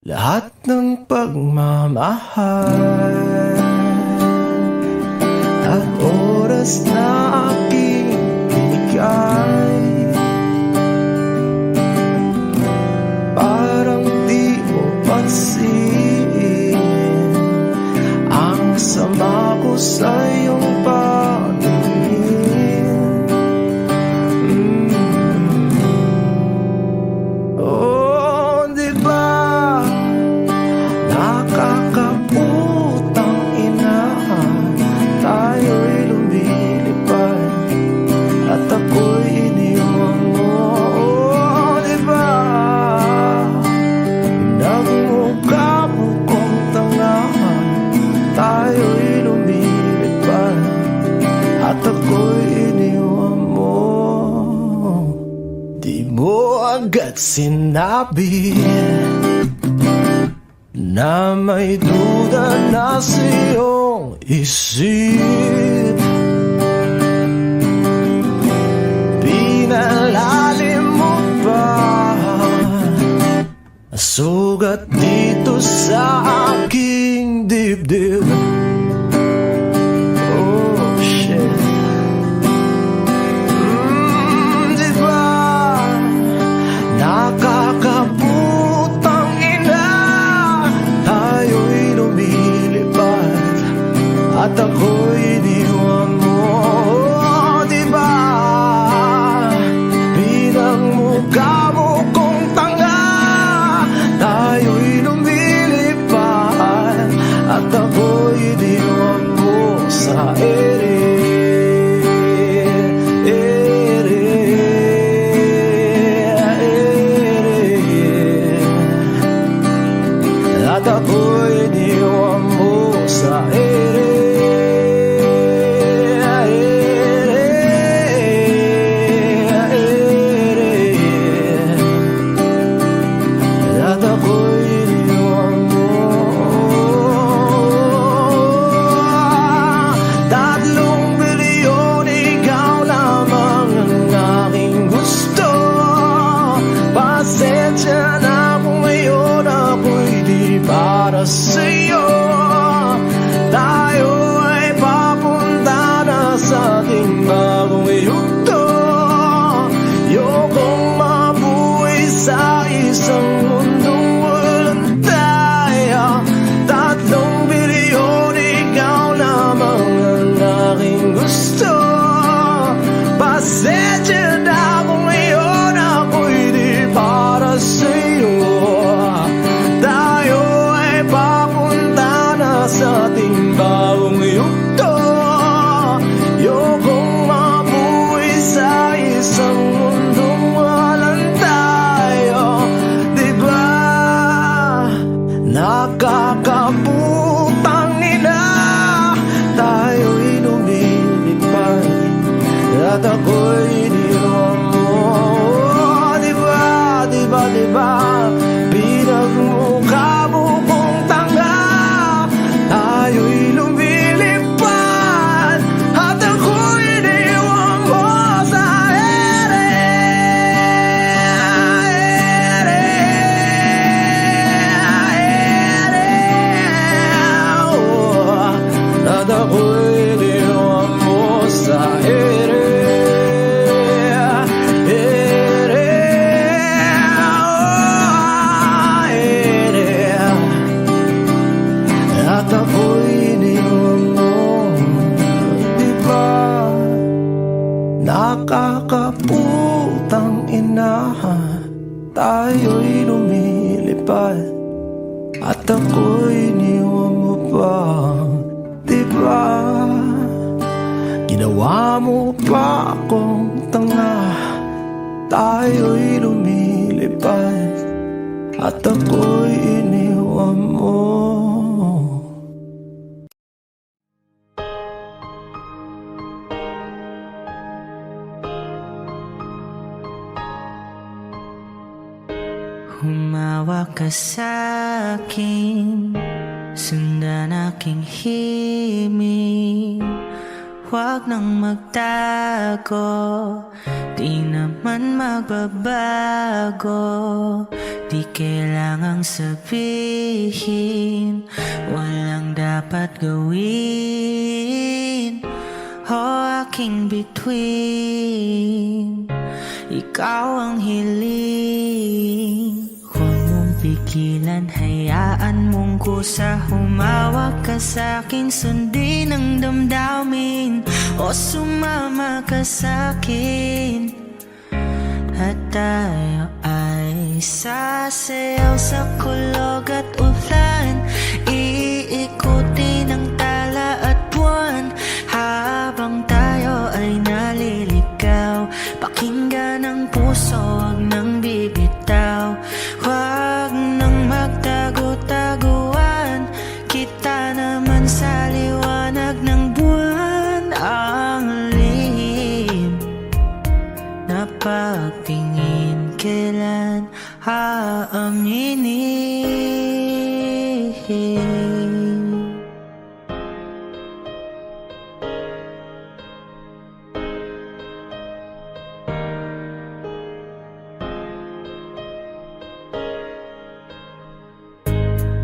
lahat ng pagmamahal at oras na aking binigay. Parang di mo pansin ang sama ko sa iyong paningin. Oh, di ba nakakaputang ina, tayo'y lumilipad at ako'y iniwan mo. Oh, di ba nagmukha mo kong tanga, tayo'y lumilipad at ako'y iniwan mo. Di mo agad sinabi na may duda na sa iyong isip. Pinalalim mo pa sugat dito sa aking dibdib. Oh shit. Di ba nakakaputang ina, tayo'y lumilipad at ako'y iniwan mo. Oh, di ba pinagmukha mo kong tanga, tayo'y lumilipad at ako'y iniwan mo sa ere. At ako'y iniwan mo sa ere. At ako'y iniwan mo. 3 bilyon, ikaw lamang ang aking gusto. Pasensya na kung ngayon ako'y di para sa'yo. Tayo ay papunta na sa ating bagong yugto. Ayokong mabuhay sa isang mundong walang tayo. 3 bilyon, ikaw lamang ang aking gusto. Pasensya na kung ngayon ako'y di para sa'yo. Tayo ay papunta na sa ating bagong yugto. Ayokong mabuhay sa isang mundong walang tayo. Di ba nakakaputang ina, tayo'y lumilipad at ako'y iniwan mo. Di ba, di ba, di ba pinagmukha mo kong tanga, tayo'y lumilipad at ako'y iniwan mo sa ere. At ako'y iniwan mo sa ere. At ako'y iniwan mo. Di ba nakakaputang ina, tayo'y lumilipad at ako'y iniwan mo pa. Di ba ginawa mo pa akong tanga, tayo'y lumilipad at ako'y iniwan mo. Humawak ka sa'kin, sundan aking himig. huwag nang magtago. Di naman magbabago, di kailangang sabihin, walang dapat gawin o aking bituin. Ikaw ang hiling, huwag mong pigilan, hayaan mong kusa. Humawak ka sa'kin, sundin ang damdamin, o sumama ka sa'kin. At tayo ay sasayaw sa kulog at ulan, iikutin ang tala at buwan, habang tayo ay naliligaw. Pakinggan ang puso, huwag nang bibitaw, huwag nang magtago-taguan. Kita naman sa liwanag ng buwan, ang lihim na pagtingin kailan aaminin.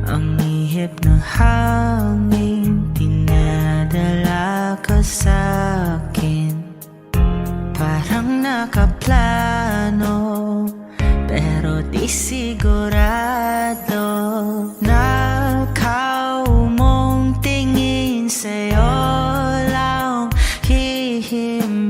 Ang ihip ng hangin, dinadala ka sa'kin, parang nakaplano, pero di sigurado. Nakaw mong tingin, sa'yo lang hihimbing.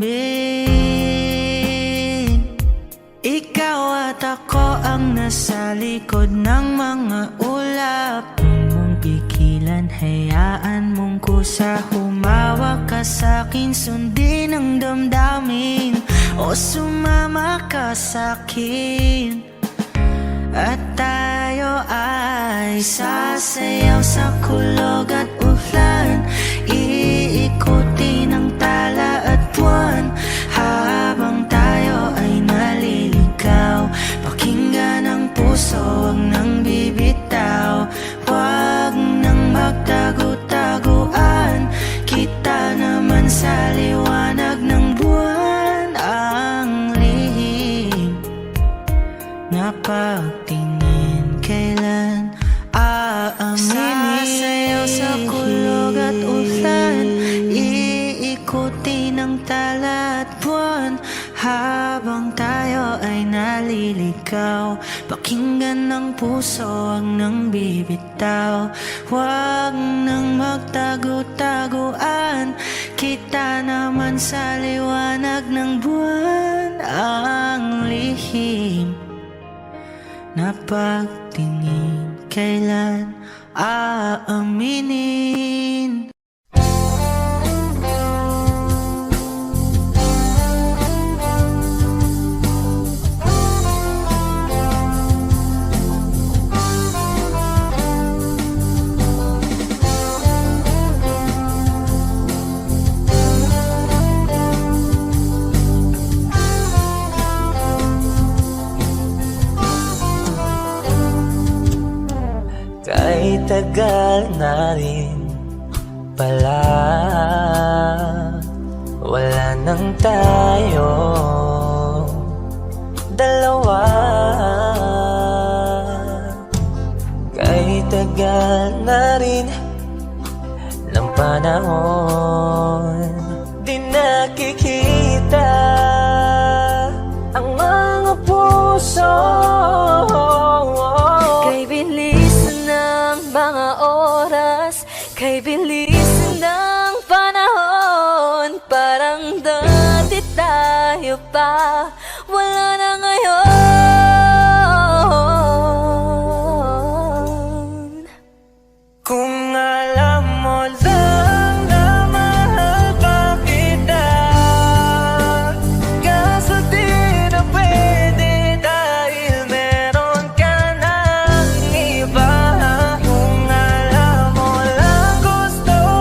Ikaw at ako ang nasa likod ng mga ulap. Huwag mong pigilan, hayaan mong kusa. Humawak ka sa'kin, sundin ang damdamin, o sumama ka sa'kin. At tayo ay sasayaw sa kulog at ulan, iikutin ang tala at buwan, habang tayo ay naliligaw. Pakinggan ang puso, huwag nang bibitaw, huwag nang magtago-taguan. Kita naman sa liwanag ng buwan, ang lihim na pagtingin kailan aaminin. Sasayaw sa kulog at ulan, iikutin ang tala at buwan, habang tayo ay naliligaw. Pakinggan ng puso, huwag nang bibitaw, huwag nang magtago-taguan. Kita naman sa liwanag ng buwan, ang lihim na pagtingin kailan aaminin. Kay tagal na rin pala, wala nang tayo dalawa. Kay tagal na rin ng panahon, di nakikita ang mga puso. Kay bilis ng mga oras, kay bilis ng panahon, parang dati tayo pa, wala na ngayon. Kung alam mo lang na mahal pa kita, kaso di na pwede dahil meron ka ng iba. Kung alam mo lang gusto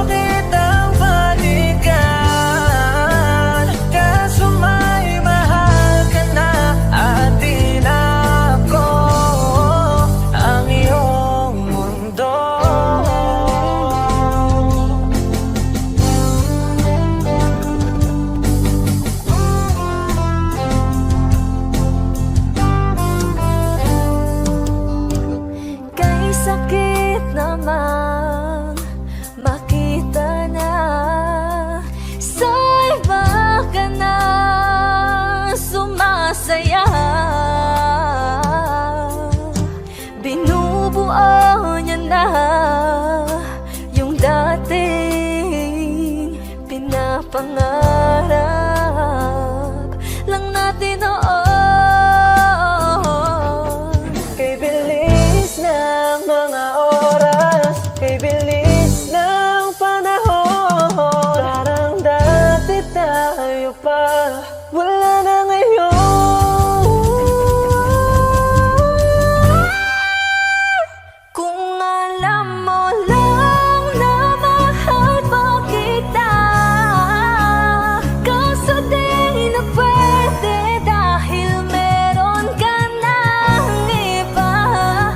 mabubuo niya na yung dating pinapangarap lang natin noon. Kay bilis ng mga oras, kay bilis ng panahon, parang dati tayo pa, wala na ngayon. Kung alam mo lang na mahal pa kita, kaso di na pwede dahil meron ka ng iba.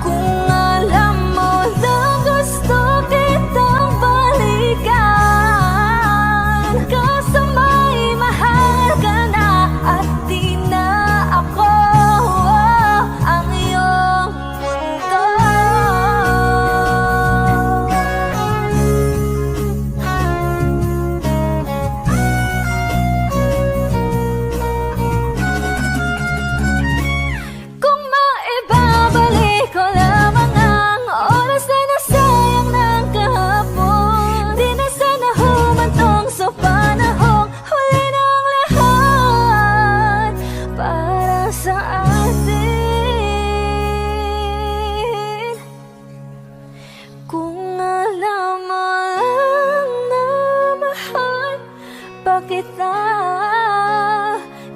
Kung alam mo lang gusto kitang balikan, kaso may mahal ka na at di na ako ang iyong mundo. Kung maibabalik ko lamang ang oras na nasayang ng kahapon, di na sana humantong sa panahong huli ng lahat para sa atin. Kung alam mo lang na mahal pa kita,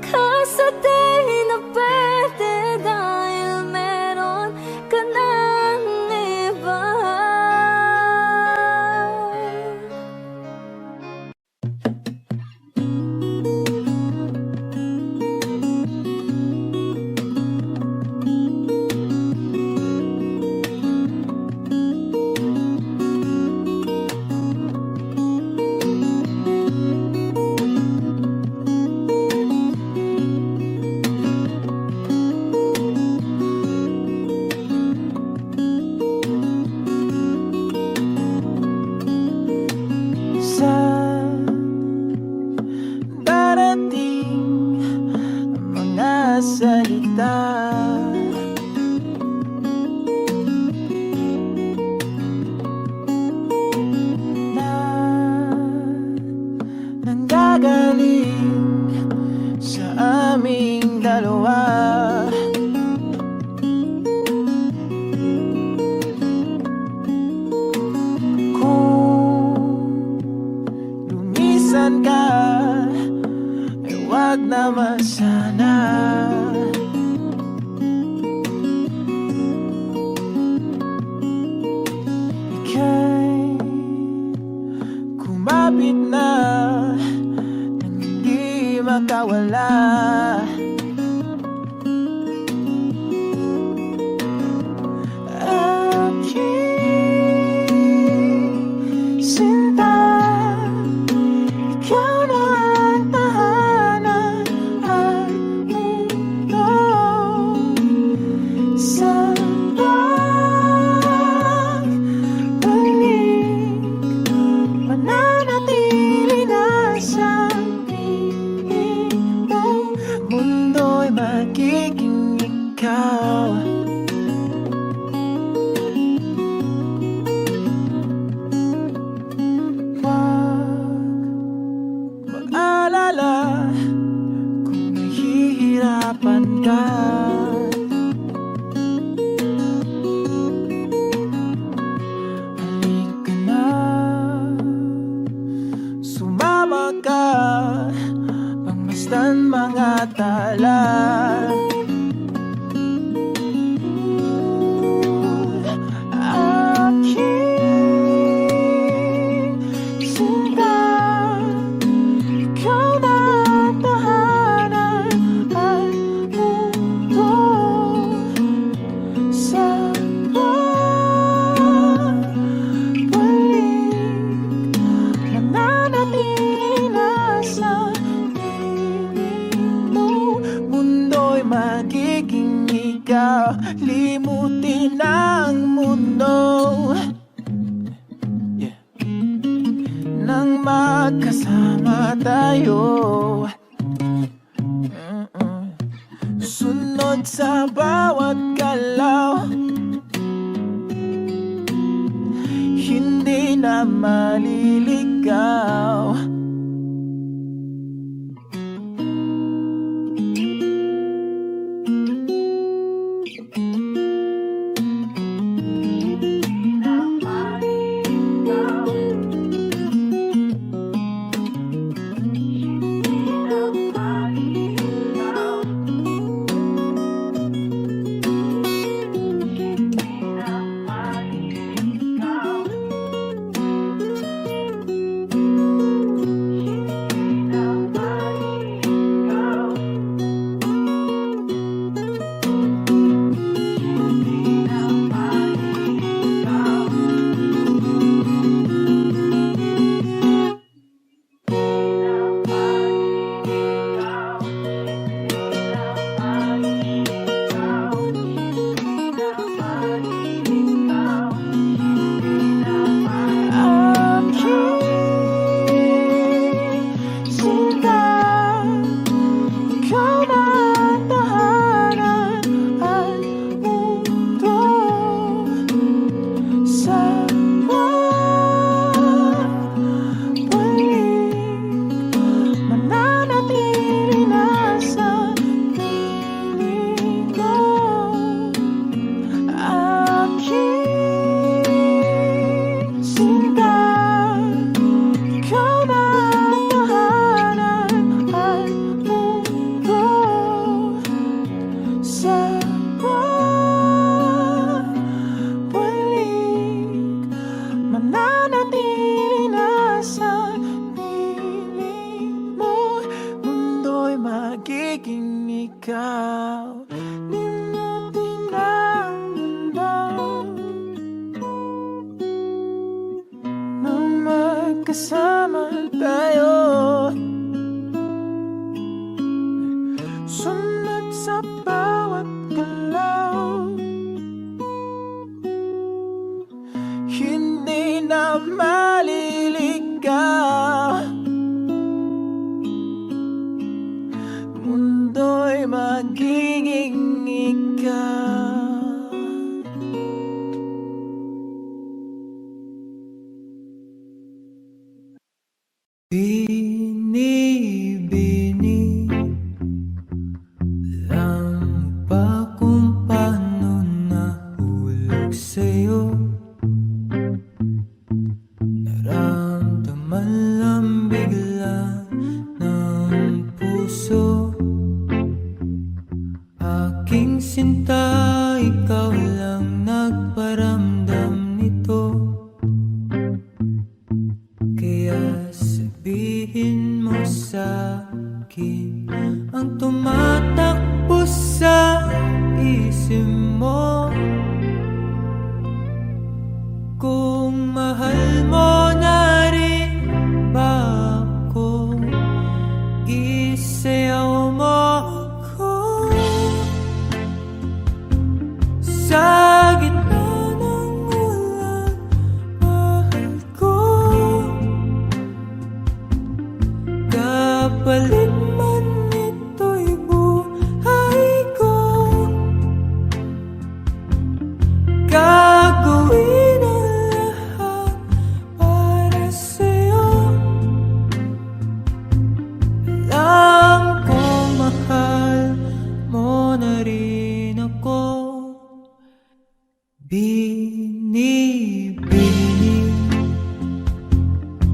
kaso di na pwede dahil meron ka ng iba. Sa darating mga salita, na nanggagaling sa aming dalawa. Kung lumisan ka, ay wag naman sana. Ika'y kumapit na nang hindi makawala. Aking sinta, ikaw na ang tahanan at mundo. Sa pagbalik, mananatili na sa piling mo. Mundo'y magiging ikaw. Mag-alala kung nahihirapan ka. Halika na, sumama ka, pangmasdan mga tala. Aking sinta, ikaw na ang tahanan at mundo. Sa pagbalik, mananatili na sa piling mo. Mundo'y magiging ikaw, limutin ang mundo. Nang magkasama tayo, sunod sa bawat galaw. na maliligaw. Magiging ikaw, limutin ang mundo nang magkasama tayo. Sunod sa bawat galaw, hindi na maliligaw. Mundo'y magiging ikaw. Bini-bini, alam mo ba kung paano nahulog sa'yo? Naramdaman lang bigla ng puso. Aking sinta, ikaw lang nagparamdam nito. Kaya sabihin mo sa'kin ang tumatakbo sa isip mo. Kung mahal mo na rin ba ako, isayaw mo ako. Sa gitna ng ulan, mahal ko. Kapalit man ito'y buhay ko, gagawin ang lahat para sa'yo. Alam kong mahal mo na rin ako. Bini-bini,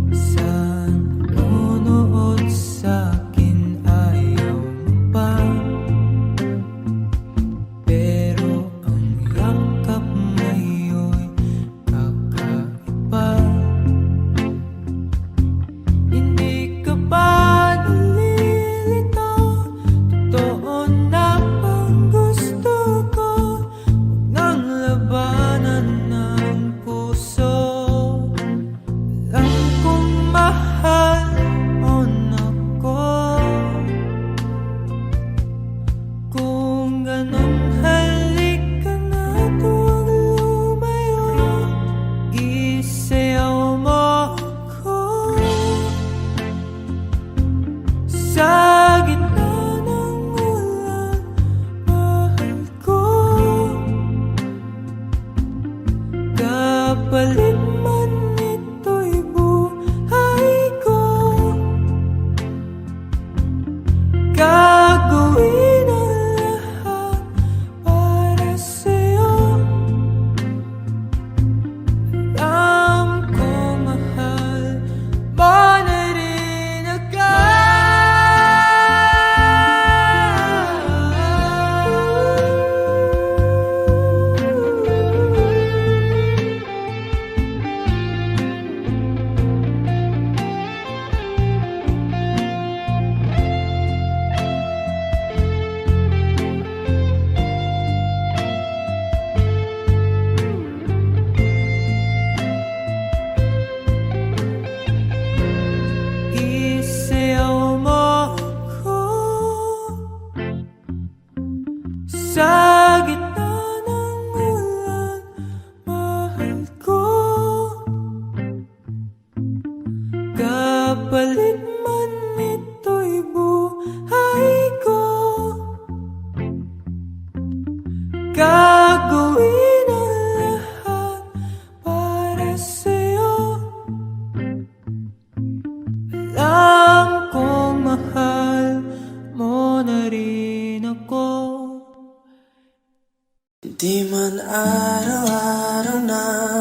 saan nunood sa'kin ayaw mo pa? Pero ang yakap ngayon'y kakaiba. Hindi ka ba nalilito? Totoo na bang gusto ko? Huwag nang labanan ng puso. Alam kong mahal mo na ko. Kung ganon, halika na't huwag lumayo. Isayaw mo ako. Sa gitna ng ulan, mahal ko. Kapalit man ito'y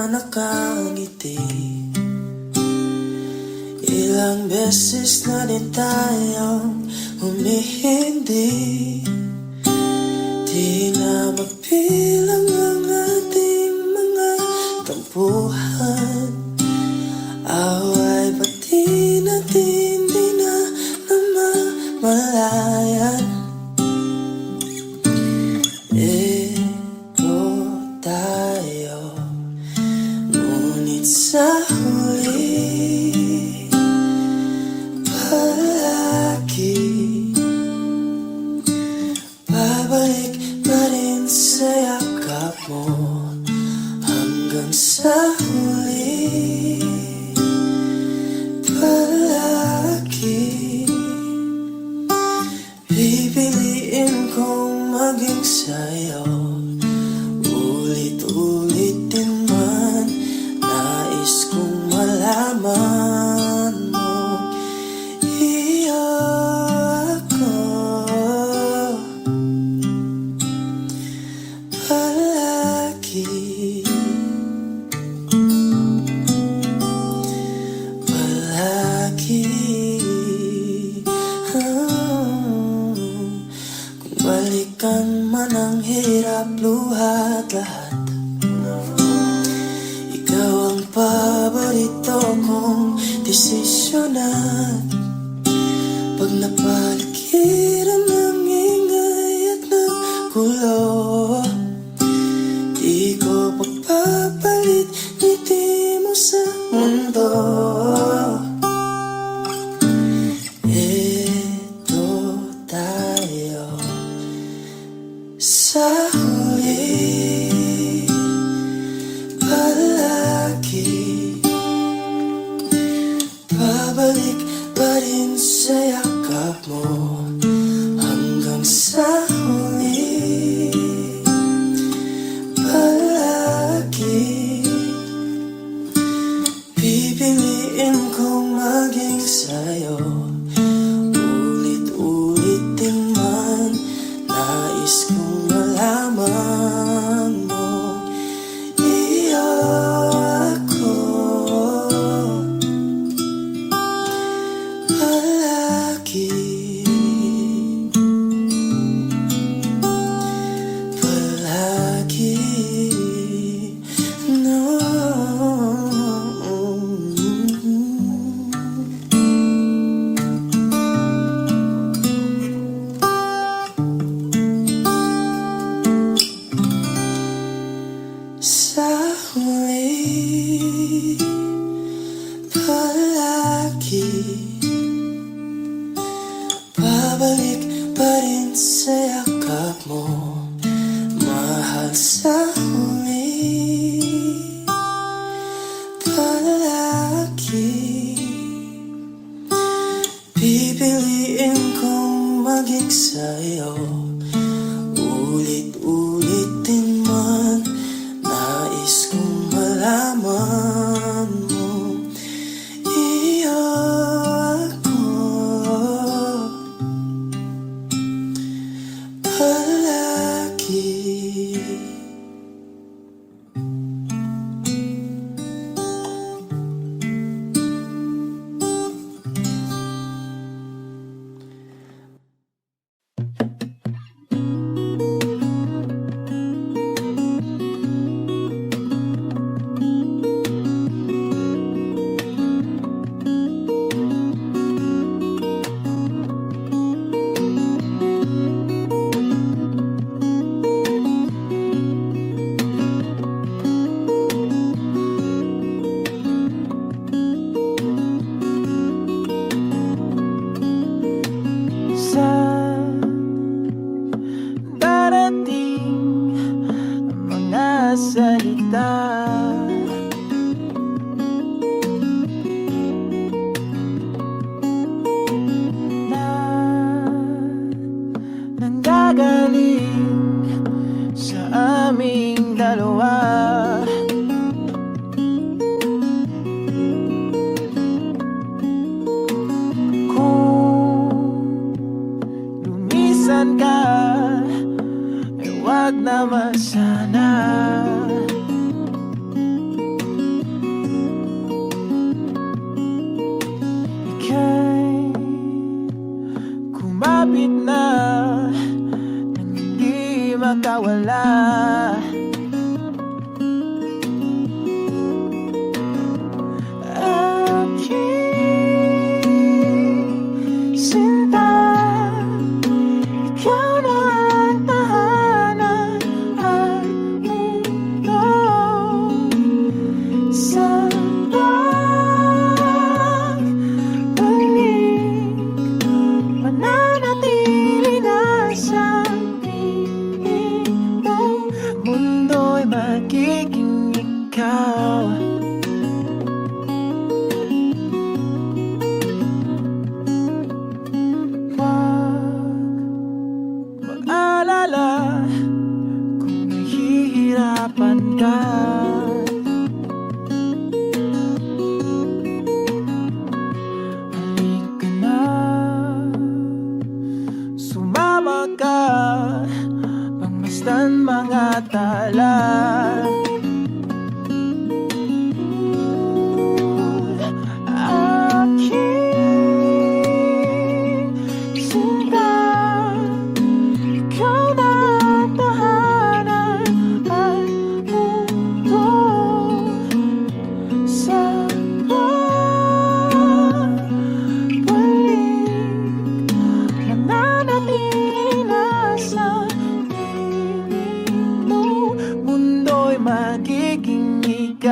nakangiti. Ilang beses na din tayong humihindi. Di na mapilang ang ating mga tampuhan. Away pati natin di na namamalayan. Ito tayo, ngunit sa huli palagi babalik pa rin sa yakap mo. Hanggang sa huli palagi pipiliin kong maging sa'yo. Ulit-ulit din man nais kong malaman mo. Iyo ako palagi. Palagi. Kung balikan man ang hirap, luhat lahat, ikaw ang paborito kong desisyon. At pag napaligiran ng ingay at ng gulo, di ko pagpapalit ngiti mo sa mundo. Ito tayo sa huli palagi babalik pa rin sa yakap mo. Hanggang sa huli palagi pipiliin kong maging sa'yo. Ulit-ulit din man nais kong malaman mo. Iyo ako palagi. Palagi. No. Sa huli palagi babalik pa rin sa yakap mo. Mahal sa huli palagi pipiliin kong maging sa'yo. Ulit-ulit din man nais kong malaman mo. Iyo ako palagi.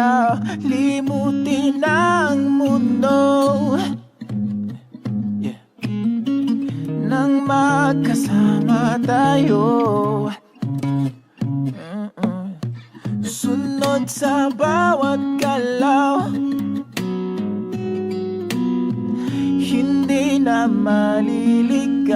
na limutin ang mundo. Nang magkasama tayo, sunod sa bawat galaw, hindi na maliligaw.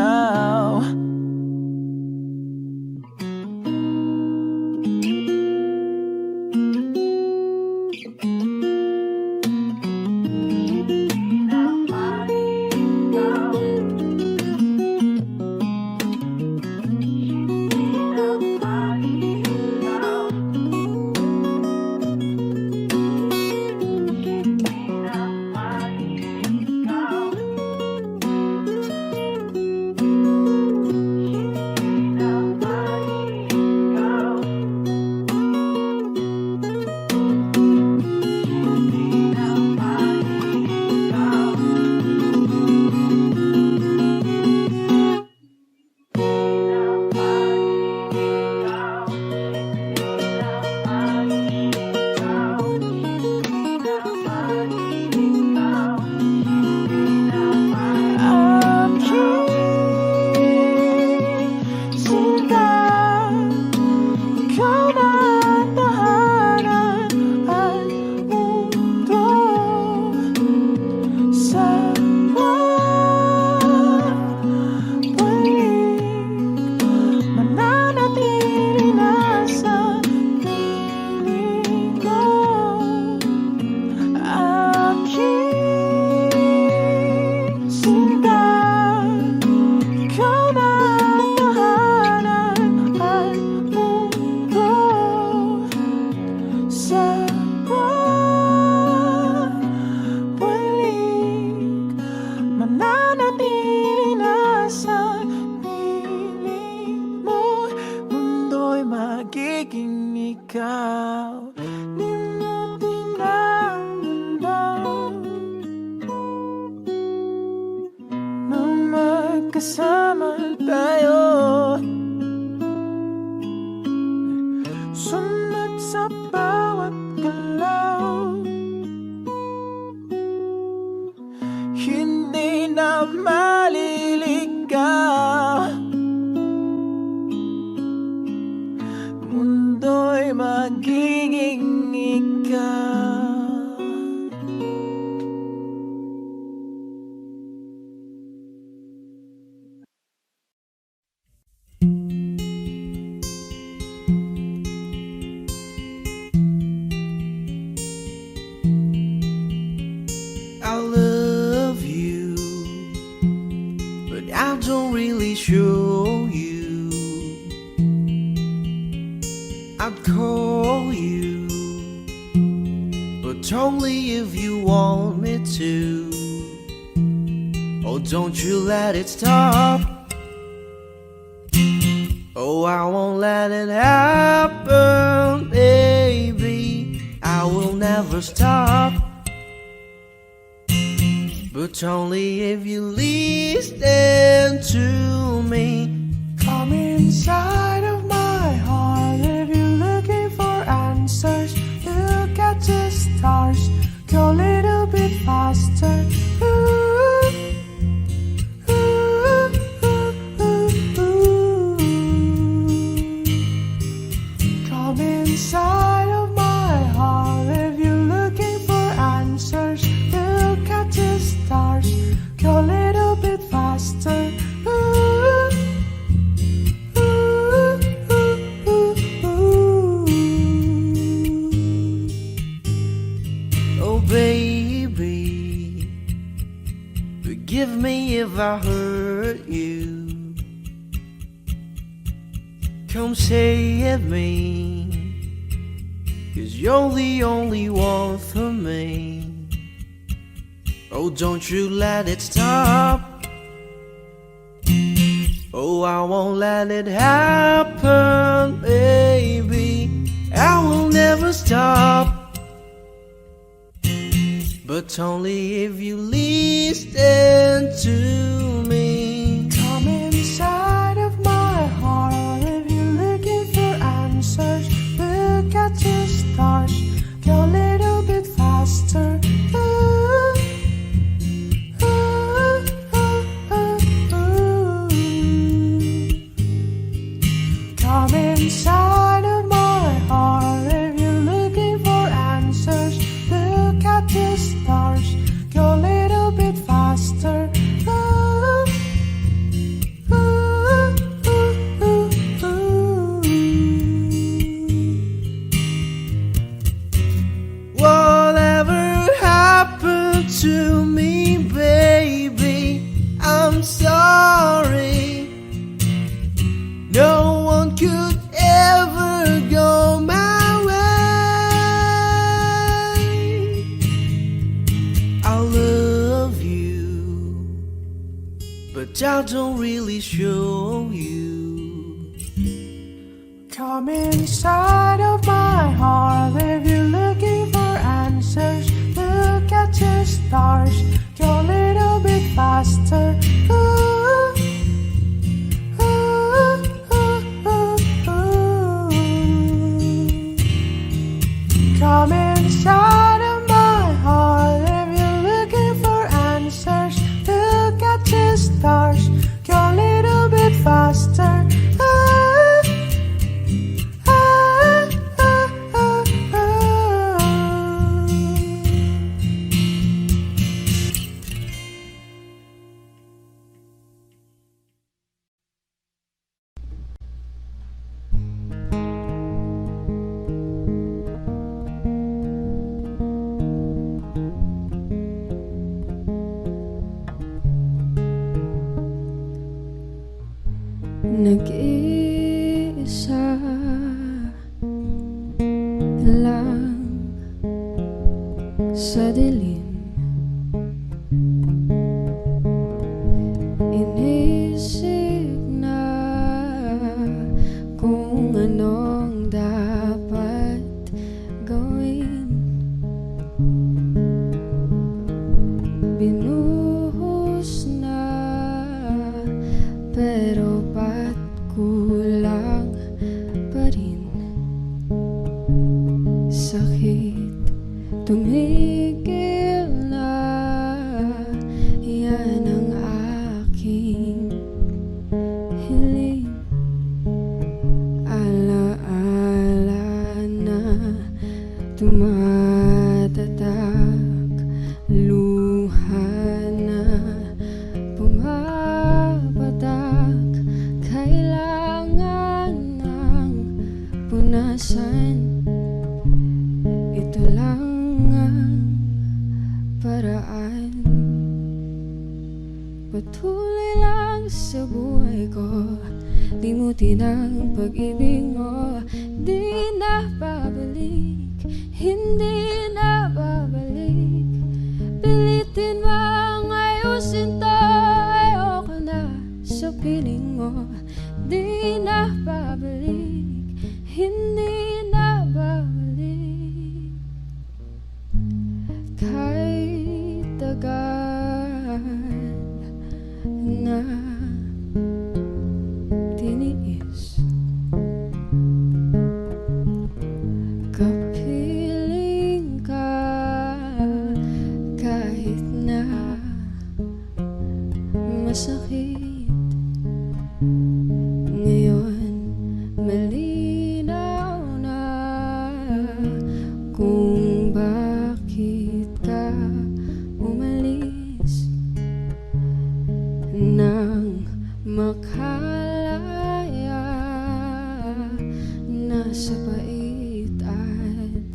Magiging ikaw, limutin ang mundo. Nang magkasama tayo, sunod sa bawat galaw, hindi na maliligaw. Mundo'y magiging ikaw. I love you, but I don't really show you. I'd call you, but only if you want me to. Oh, don't you let it stop. Oh, I won't let it happen, baby. I will never stop, but only if you listen to me. Come inside of my heart if you're looking for answers. Look at the stars, go a little bit faster. Ooh, ooh, ooh, ooh, ooh. Come inside of my heart if you're looking for answers. Look at the stars, go a little bit faster. Ooh, ooh, ooh, ooh, ooh. Oh, baby, forgive me if I hurt you. Come save me, 'cause you're the only one for me. Oh, don't you let it stop. Oh, I won't let it happen, baby. I will never stop, but only if you listen to me. Come inside of my heart if you're looking for answers. Look at the stars, go a little to me, baby. I'm sorry. No one could ever go my way. I love you, but I don't really show you. Come inside of my heart if you're looking for answers. Look at the stars, go a little bit faster. Ooh, ooh, ooh, ooh, ooh. Come inside of my heart if you're looking for answers. Look at the stars, go a little bit faster. Nag-iisa lang sa dilim, inisip na kung anong dapat gawin. Binuhos na pero ba't kulang pa rin? Sakit tumigil na, yan ang aking hiling. Alaala na tumatatak, luha na pumapatak. Kailangan ng punasan, ito lang ang paraan. Patuloy lang sa buhay ko, limutin ang pag-ibig mo. Di na babalik, hindi na babalik. Pilitin mang ayusin to, ayoko na sa piling mo. Di na babalik, hindi na babalik. Kahit tagal na tiniis, kapiling ka kahit na masakit. Ngayon malinaw na kung bakit ka umalis, nang makalaya na sa pait at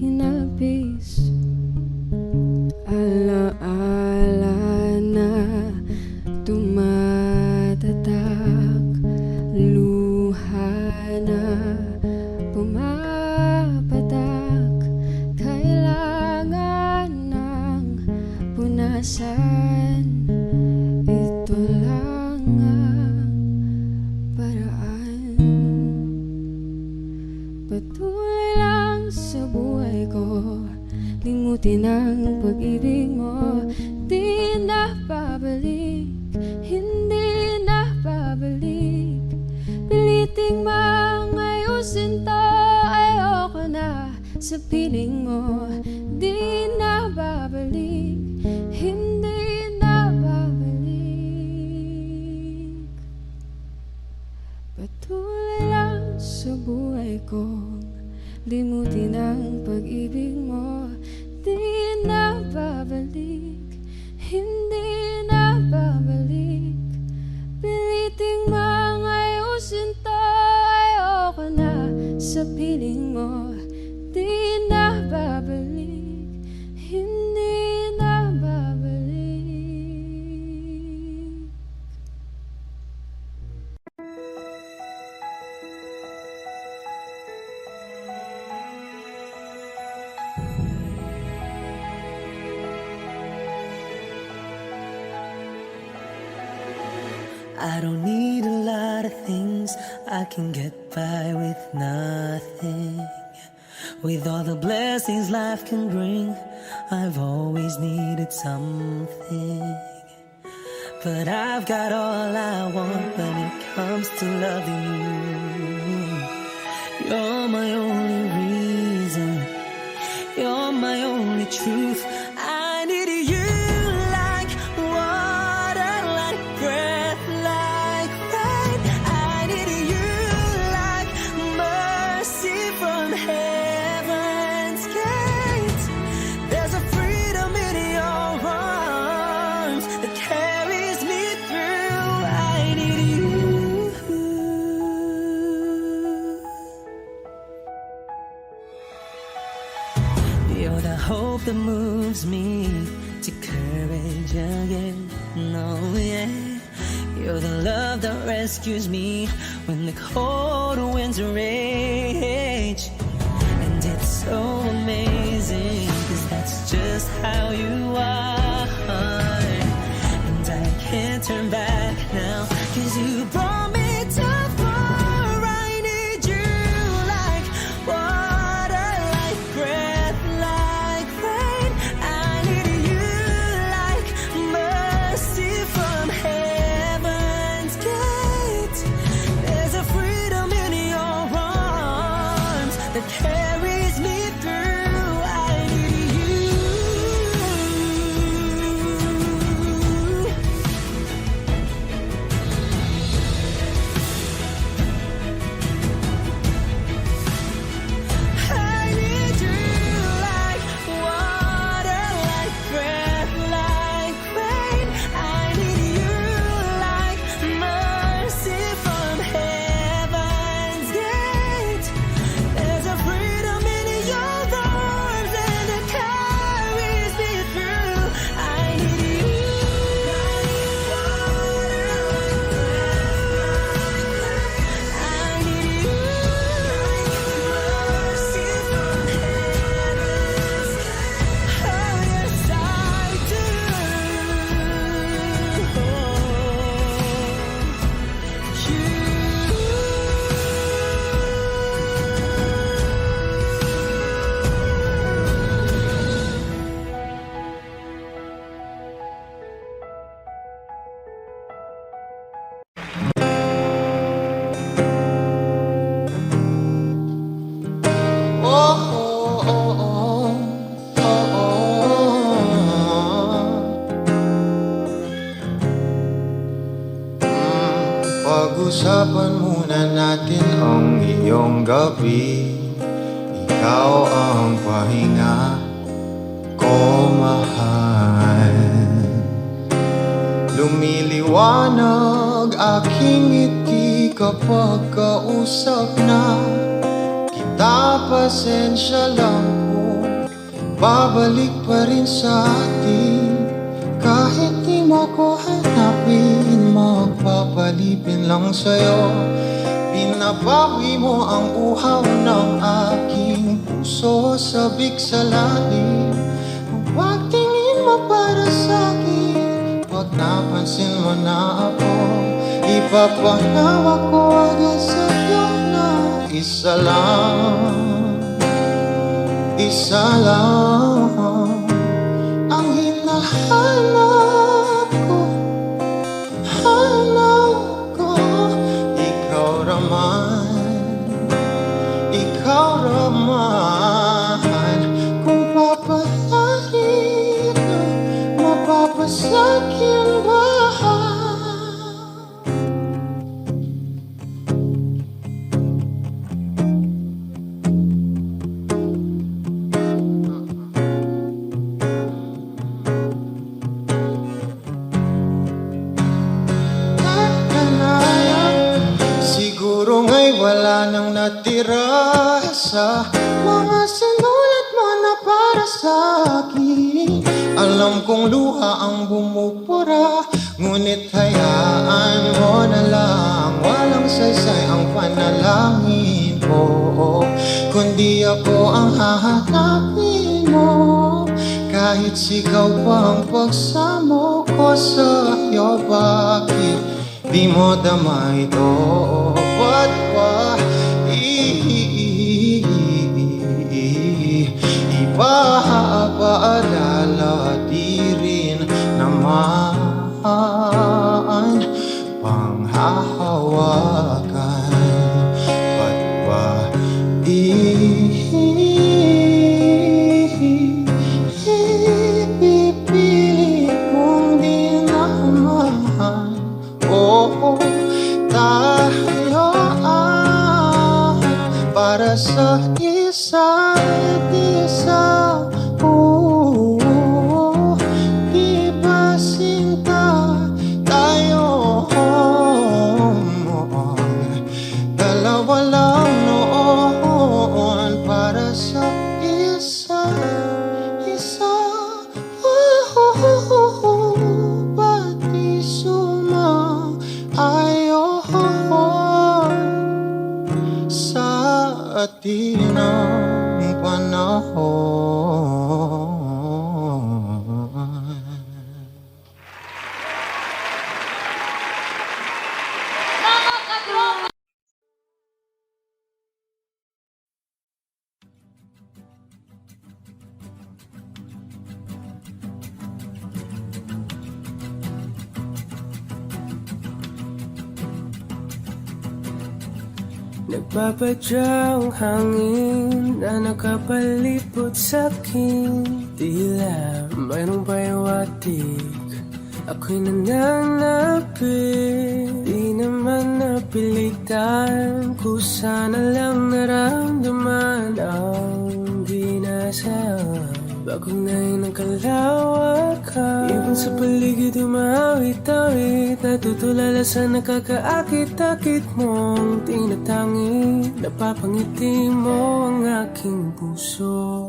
hinapis. Alaala na tumatatak, luha na pumapatak. Kailangan ng punasan, ito lang ang paraan. Patuloy lang sa buhay ko, limutin ang pag-ibig mo. Di na babalik, hindi na babalik. Piliting mang ayusin to, ayoko na sa piling mo. Di na babalik, hindi na babalik. Patuloy lang sa buhay ko, limutin ang pag-ibig mo. Di na babalik, hindi na babalik. Piliting mang ayusin to, ayoko na sa piling mo. Di na babalik, hindi na I don't need a lot of things, I can get by with nothing. With all the blessings life can bring, I've always needed something. But I've got all I want when it comes to loving you. You're my only reason, you're my only truth. I need you like water, like breath, like rain. I need you like mercy from heaven's gate. There's a freedom in your arms that carries me through. I need you. You're the hope that moves me to courage again. No, yeah. You're the love that rescues me when the cold winds rage. And it's so amazing, 'cause that's just how you are. And I can't turn back now, 'cause you brought me too far. I need you like water, like breath, like rain. I need you like mercy from heaven's gate. There's a freedom in your arms that carries me through. I need you. I need you like water, like breath, like rain. I need you like mercy from heaven's gate. There's a freedom in your arms and it carries me through. I need you. I need you like mercy from heaven's gate. Oh yes, I do. Pag-usapan muna natin ang iyong gabi. Ikaw ang pahinga ko, mahal. Lumiliwanag aking ngiti kapag kausap na kita. Pasensya lang kung babalik pa rin sa atin. Kahit di mo ko hanapin, magpapalipin lang sa'yo. Pinabawi mo ang uhaw ng aking puso, sabik sa lalim. Huwag tingin mo para sa'kin, pag napansin mo na ako, ipapahawak ko agad sa'yo na isa lang, isa lang ang hinahanap ko, hanap ko. Ikaw raman, kung papalarin, mapapasakin ba? Siguro nga'y wala nang natira sa mga sinulat mo na para sa akin. Alam kong luha ang bumupura, ngunit hayaan mo na lang. Walang saysay ang panalangin ko, kundi ako ang hahanapin mo. Kahit sigaw pa ang pagsamo ko sa'yo, bakit di mo dama ito. Ba't ba ipapaalala? Di rin naman panghahawakan. Ba't ba ipipilit kong di naman? Oo, tayo para sa isa't isa. Di ba sinta tayo? Dalawa lang noon para sa isa't isa. Ba't di sumang-ayon sa atin ang panahon? Nagpapadyang hangin na nakapalipot sa'kin. Tila mayroong payawatik, ako'y nananapit. Di naman napilitan, kusana lang naramdaman ang dinasal. Bagong ngayon ang kalawakan, ibon sa paligid umawit-awit. Natutulala sa nakakaakit-akit mong tinatangi. Napapangiti mo ang aking puso.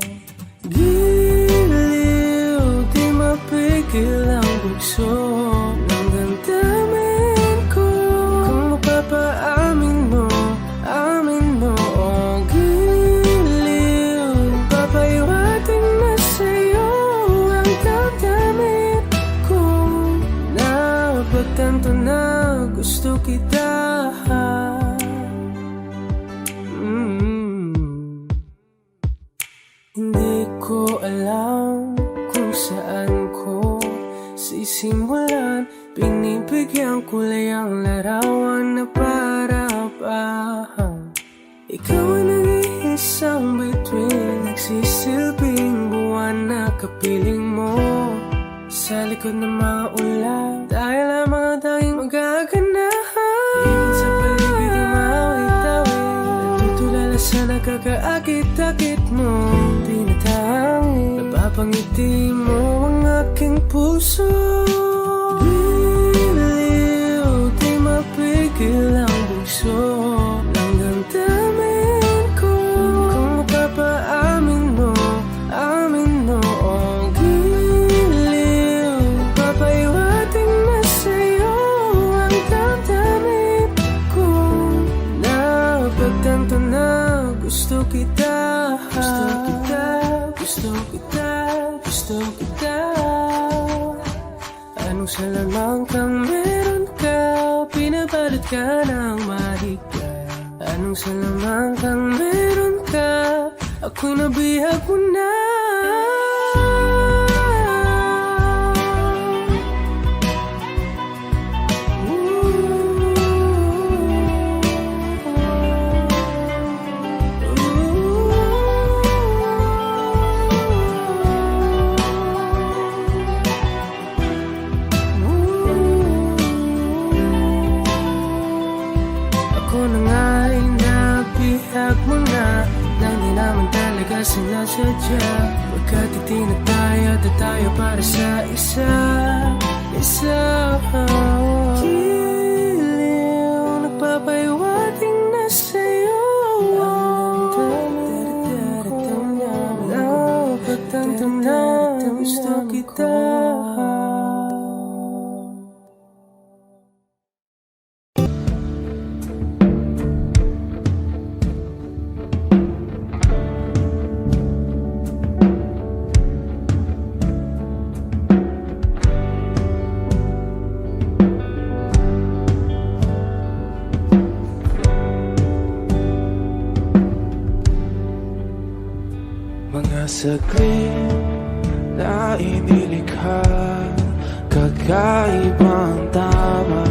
Giliw, di mapigil ang bugso ng damdamin ko. Kung mapapaamin mo, amin mo. Oh, giliw, papahiwating na sa'yo ang damdamin ko. Napagtanto na gusto kita. Hindi ko alam kung saan ko sisimulan. Binibigyan kulay ang larawan na parapahan. Ikaw ang nag-iisang bituin, nagsisilbing buwan na kapiling mo. Sa likod ng mga ulan, dahil ang mga tanging magaganahan. Ibon sa paligid umawit-awit, natutulala sa nakakaakit-akit mo. Tinatangi, napapangiti mo ang aking puso. Giliw, di mapigil ang bugso ng damdamin ko. Kung mapapaamin mo, amin mo. Oh, giliw, papahiwating na sa'yo ang damdamin ko. Napagtanto na gusto kita. Gusto kita, gusto kita, gusto kita. Anong salamang kang meron ka, pinabalot ka ng mahigpit. Anong salamang kang meron ka, ako'y nabihag mo na. Sinasadya, pagkat itinataya tayo para sa isa. Giliw, nagpapahiwating na sa'yo ang damdamin ko. Napagtanto na gusto kita. saglit na inilikha, kakaibang tama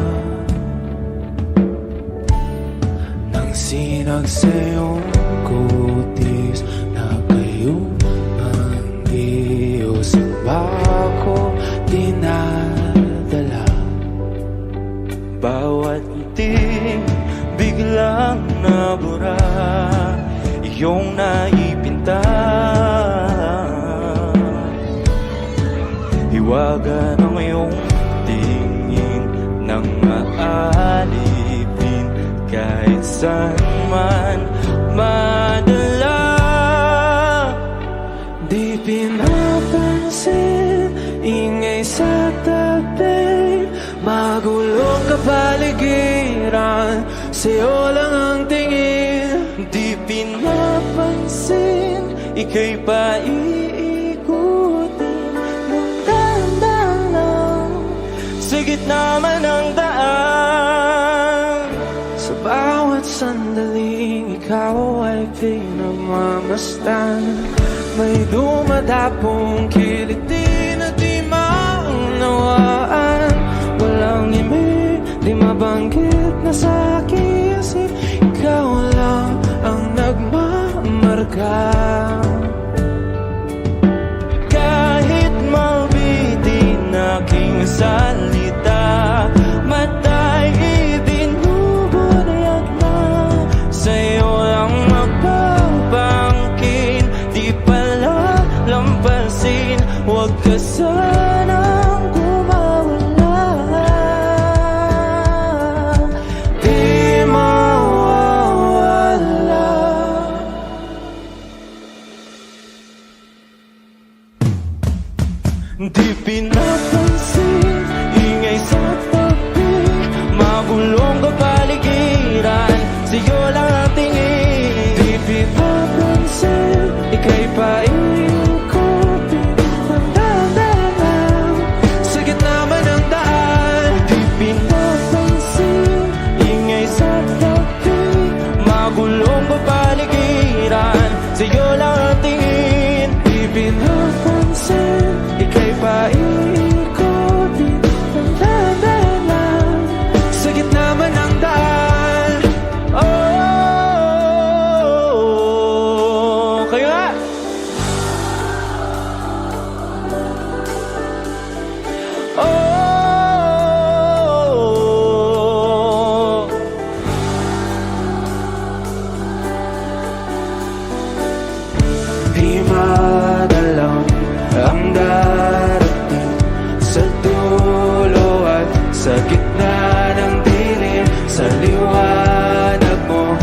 nang sinag sa iyong kutis na kayong ang Diyos ang bako dinadala. Bawat ngiti biglang nabura, iyong naipinta. Hiwaga ng iyong tingin nang maalipin kahit saan man madala. Di pinapansin, ingay sa tabi, magulong kapaligiran, sa'yo lang ang tingin. Di pinapansin, ika'y paiikutin ng dahan-dahan lang sa gitna man ng daan. Sa bawat sandaling ikaw ay pinagmamasdan, may dumadapong kiliti na di maunawaan. Walang imig, di mabanggit na sa aking isip, ikaw lang ang nagmamarka. Kahit mabitin aking salita, matay ibinubunayag na, sa'yo lang magpapangkin. Di pala lampasin, huwag ka sanang kumawala. Di mawawala. Di pinapansin, ingay sa tabi, magulong kapaligiran, sa'yo lang ang tingin. Di pinapansin, ika'y paiikutin ng dahan-dahan sa gitna man ng daan. Di pinapansin, ingay sa tabi, magulong kapaligiran, sa'yo lang ang tingin. Di pinapansin, ika'y paiikutin ng dahan-dahan sa gitna man ng daan. Oh, kayo nga! Oh, di madalang ang darating sa dulo at sa gitna ng dilim. Sa liwanag mo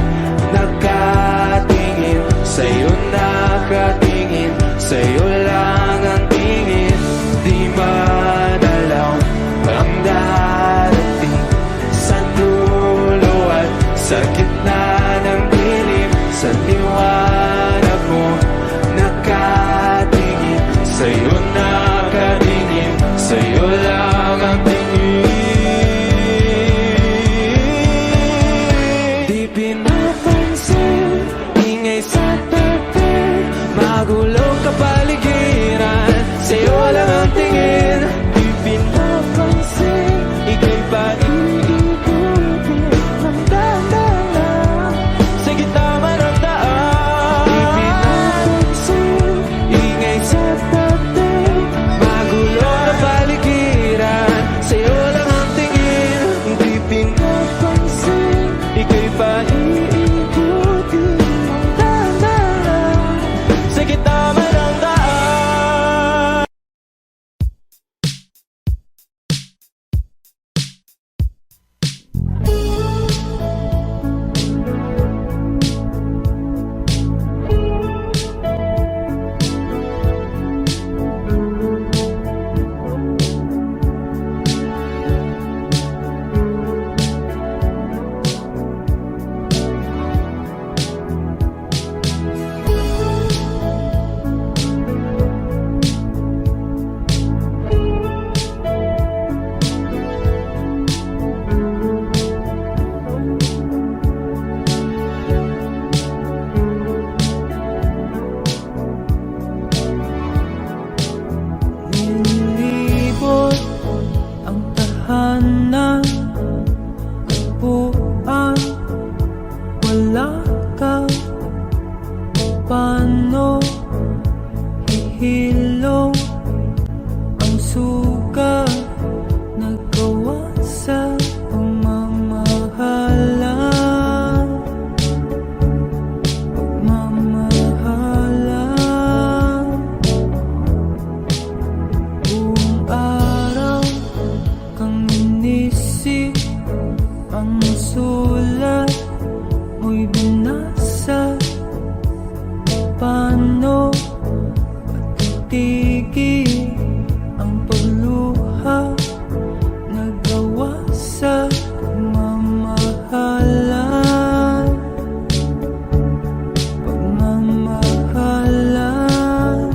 nakatingin, sa'yo nakatingin, sa'yo lang ang tingin. Di madalaw ang darating sa dulo at sa gitna ng dilim. Sa liwanag mo nakatingin, sa'yo nakatingin, sa'yo lang ang tingin. Di pinapansin, ingay sa tabi, magulong kapaligiran, sa'yo lang ang tingin. Di pinapansin, ika'y paiikutin ng dahan-dahan sa gitna man ng daan. Di pinapansin, ingay sa tabi, magulong kapaligiran, tumigil ang pagluha, nagawa sa pagmamahalan. Pagmamahalan,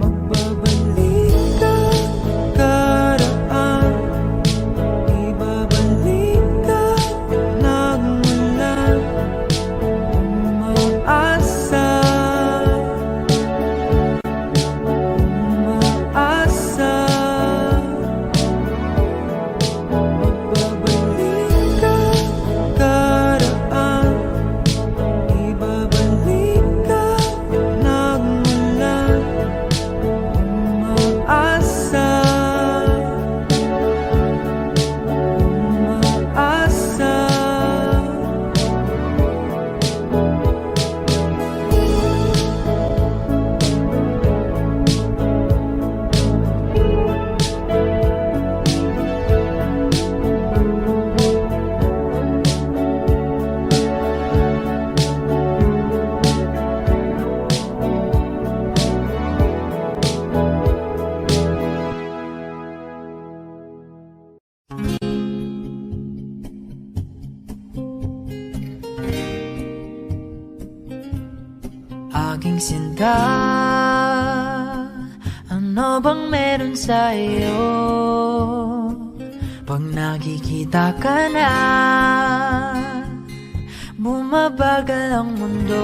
magbabalik ka karaan, ibabalik ka nagmula, umaasa, umaasa. Magbabalik ka karaan, ibabalik ka nagmula, umaasa, umaasa. Aking sinta, ano bang meron sa iyo? Pag nakikita ka na, bumabagal ang mundo.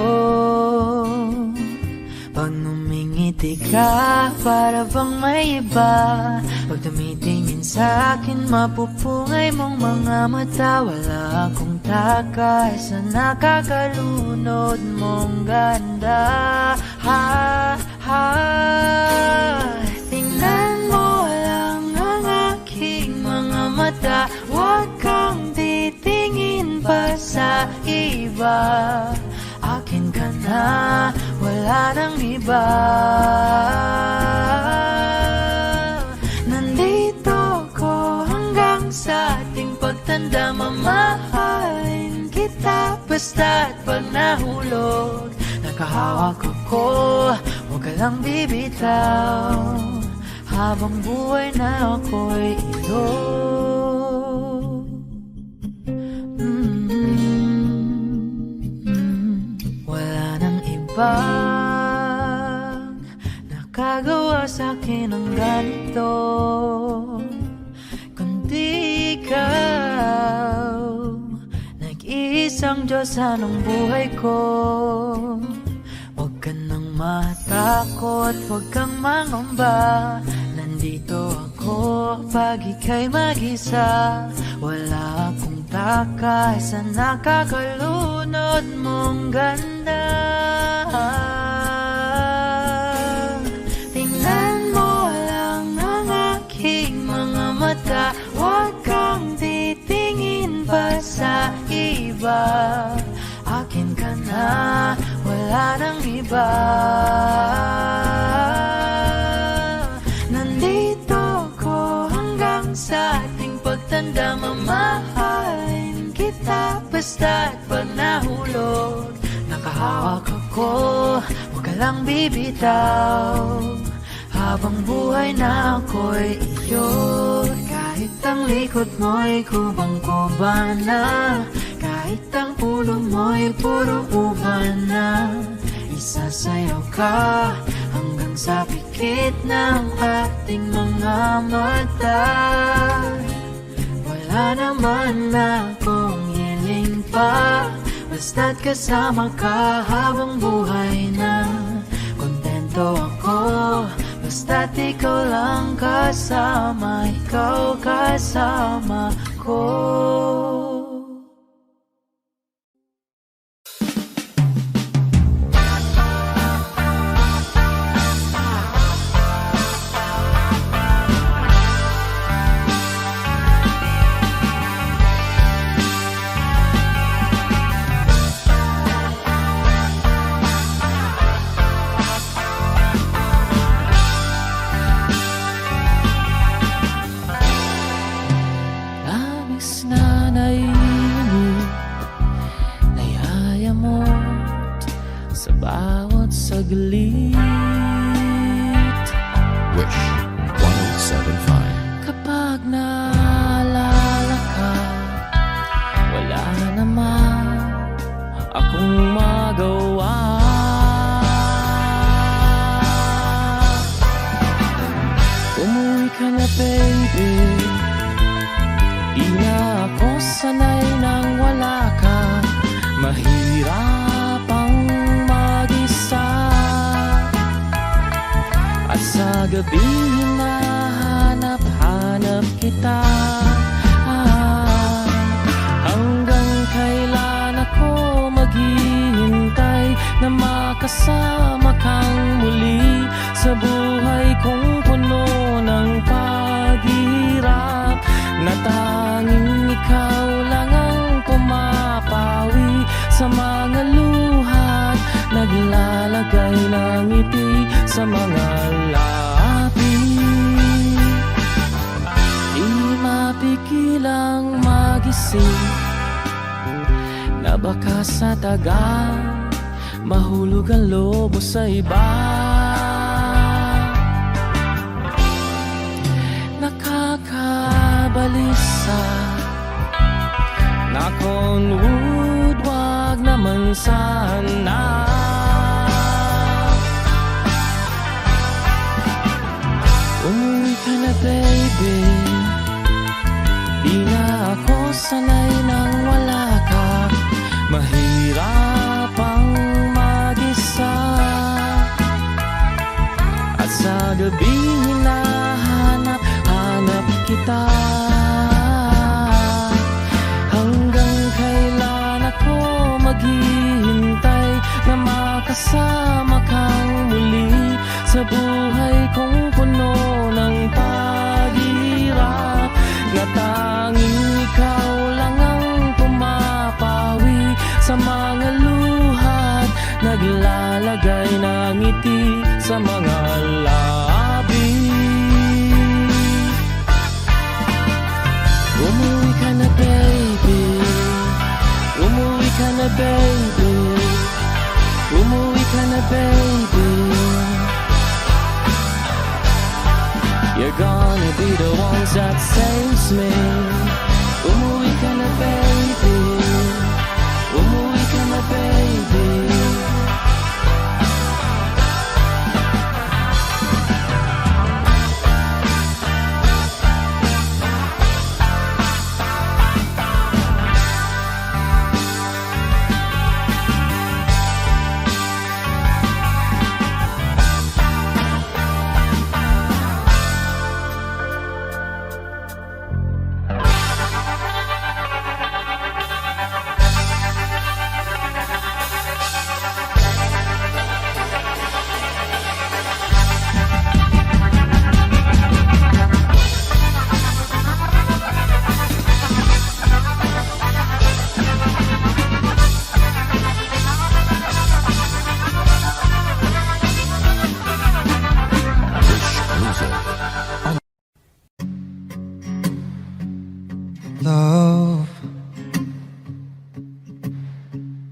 Pag numingiti ka, para bang may iba. Pag tumitingin sa akin, mapupungay mong mga mata. Wala akong takay sa nakakalunod mong ganda. Ha, ha, tingnan mo lang ang aking mga mata. Huwag kang titingin pa sa iba. Akin ka na, wala nang iba. Nandito ko hanggang sa ating pagtanda. Mamahalin kita basta't pag nahulog. Nakahawak ako, huwag ka lang bibitaw. Habang buhay na ako'y iyo. Wala nang ibang nakagawa sa'kin ng ganito, kundi ikaw. Nag-iisang Diyos anong buhay ko. Huwag ka nang matakot, huwag kang mangamba. Nandito ako pag ika'y mag-isa. Wala akong takay sa nakakalunod mong ganda. Tingnan mo lang ang aking mga mata. Huwag kang titingin pa sa iba. Akin ka na, wala nang iba. Nandito ko hanggang sa ating pagtanda. Mamahalin kita basta't pag nahulog. Nakahawak ako, huwag ka lang bibitaw. Habang buhay na ako'y iyo. Kahit ang likod mo'y kubang-kuba na, kahit ang ulo mo'y puro uban na, isasayaw ka hanggang sa pikit ng ating mga mata. Wala naman akong hiling pa, basta't kasama ka habang buhay na. Kontento ako, basta't ikaw lang kasama, ikaw kasama ko. ka na baby, di na ako sanay nang wala ka. Mahirap ang mag-isa, at sa gabi hinahanap-hanap kita. Hanggang kailan ako maghihintay na makasama kang muli sa buhay kong puno ng paghihirap, na tanging ikaw lang ang pumapawi sa mga luhat, naglalagay ng ngiti sa mga labi. Di mapigilang magising na baka sa tagal mahulog ang loob mo sa iba. Nakakabalisa na kung wood, wag naman sana. Umuwi ka na baby, di na ako sanay nang wala ka. Mahirap ang mag-isa, at sa gabi hinahanap-hanap kita. Hanggang kailan ako maghihintay na makasama kang muli sa buhay kong puno ng paghihirap, na tanging ikaw lang ang pumapawi sa mga luhat, naglalagay ng ngiti sa mga labi. Umuwi ka na baby, umuwi ka na baby, umuwi ka na baby. You're gonna be the ones that saves me. Umuwi ka na baby, umuwi ka na baby. Love,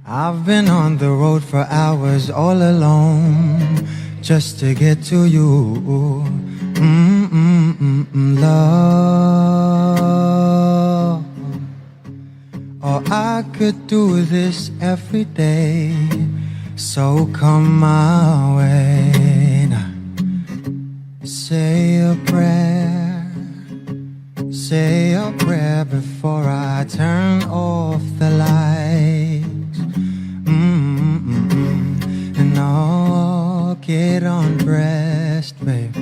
I've been on the road for hours all alone just to get to you. Love, oh, I could do this every day, so come my way now. Say a prayer, say a prayer before I turn off the lights. And oh, get undressed, babe.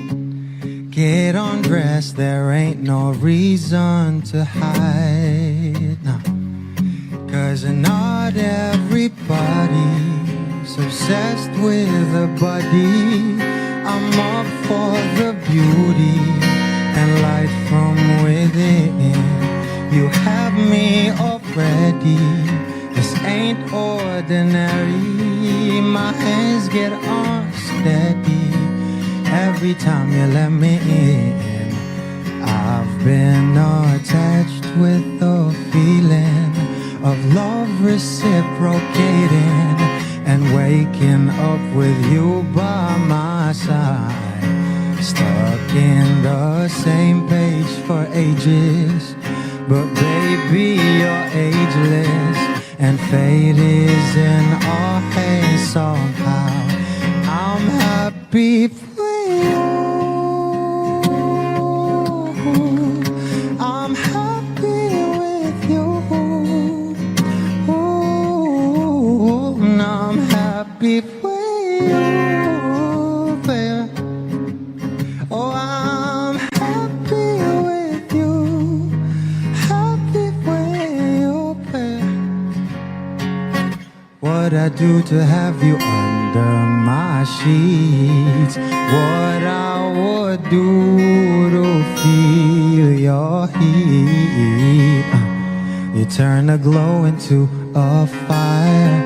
Get undressed, there ain't no reason to hide now. 'Cause not everybody's obsessed with a body. I'm up for the beauty and light from within. You have me already. This ain't ordinary. My hands get unsteady every time you let me in. I've been attached with the feeling of love reciprocating and waking up with you by my side. Stuck in the same page for ages, but baby, you're ageless, and fate is in our hands somehow. I'm happy for you. do to have you under my sheets. What I would do to feel your heat. You turn a glow into a fire.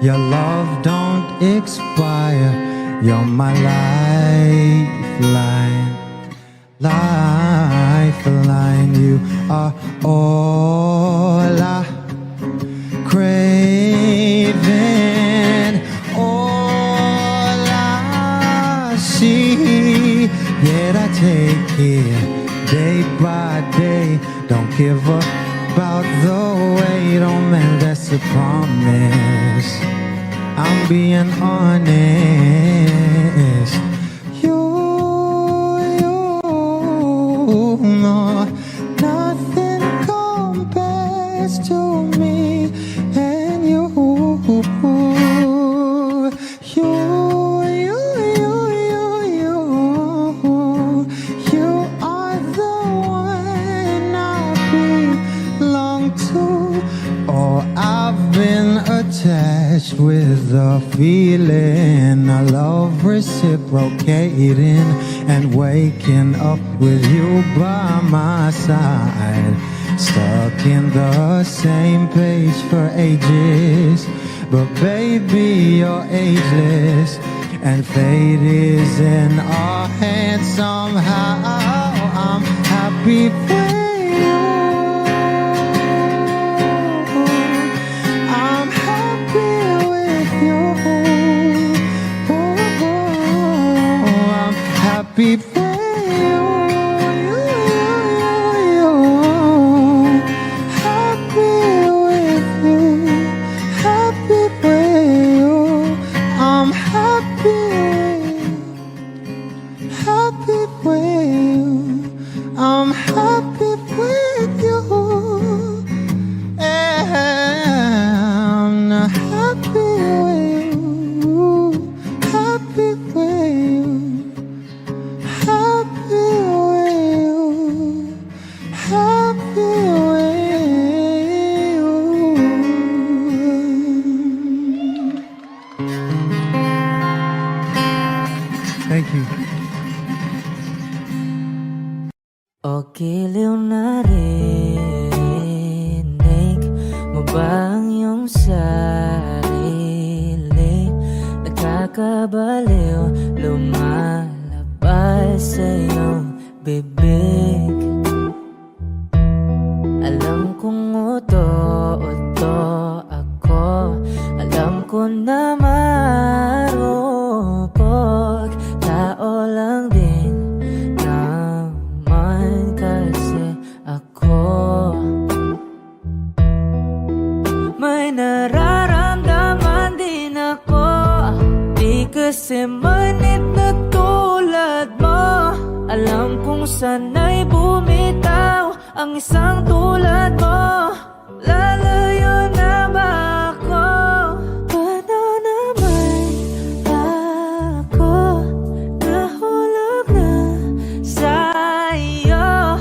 Your love don't expire. You're my lifeline. Lifeline, you are all I craving, all I see. Yet I take it day by day. Don't give up about the wait. Oh man, that's a promise. I'm being honest. No, nothing compares to me and you. You are the one I belong to. Oh, I've been attached with the feeling. I love reciprocating and waking up with you by my side. Stuck in the same page for ages. But baby, you're ageless. And fate is in our hands somehow. I'm happy for you. I'm happy with you. I'm happy for you. Happy with you. Happy with you. I'm happy with you. I'm happy with you. I'm not happy with you. Happy with you. Happy with you. Happy with you. Thank you. O giliw na rinig mo ba ang iyong sarili? Nagkakabaliw, lumalabas sa iyong bibig. Alam kong uto-uto ako. Alam ko na marupok. Tao lang din naman kasi ako. May nararamdaman din ako. Di kasi manit na tulad mo. Alam kong sana'y bumitaw ang isang tulad mo. Lalayo na ba ako? Paano naman ako nahulog na sa'yo?